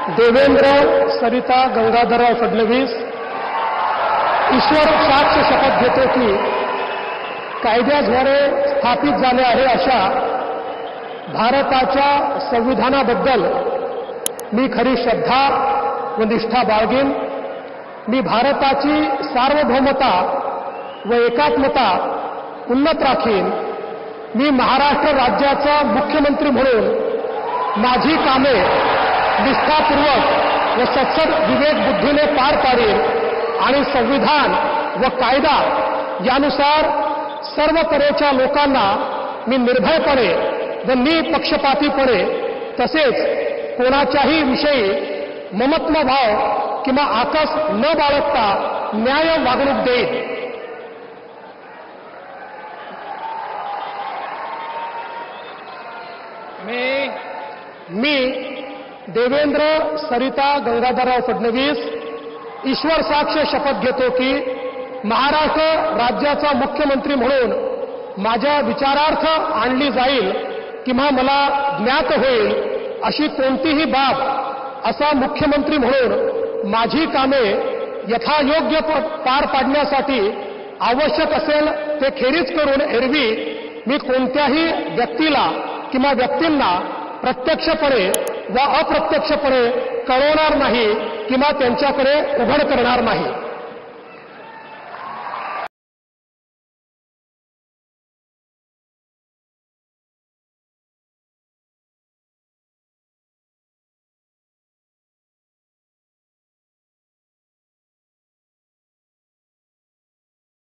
देवेंद्र सरिता गंगाधरराव फडणवीस ईश्वर साक्ष शपथ घेतो की कायद्याद्वारे स्थापित झाले आहे अशा भारताच्या संविधानाबद्दल मी खरी श्रद्धा व निष्ठा बाळगेन। मी भारताची सार्वभौमता व एकात्मता उन्नत राखीन। मी महाराष्ट्र राज्याचा मुख्यमंत्री म्हणून माझी कामे निष्ठापूर्वक व सत्सद विवेक बुद्धीने पार पाडेन आणि संविधान व कायदा यानुसार सर्व तऱ्हेच्या लोकांना मी निर्भयपणे व निपक्षपातीपणे तसेच कोणाच्याही विषयी ममत्व भाव किंवा आकस न बाळगता न्याय वागणूक देईन। मी देवेंद्र सरिता गंगाधरराव फडणवीस ईश्वर साक्ष शपथ घेतो की महाराष्ट्र राज्याचा मुख्यमंत्री म्हणून माझ्या विचारार्थ आणली जाईल किंवा मला ज्ञात होईल अशी कोणतीही बाब असा मुख्यमंत्री म्हणून माझी कामे यथायोग्य पार पाडण्यासाठी आवश्यक असेल ते खेरीज करून एरवी मी कोणत्याही व्यक्तीला किंवा व्यक्तींना प्रत्यक्षपणे व अप्रत्यक्षपणे कळवणार नाही किंवा त्यांच्याकडे उघड करणार नाही।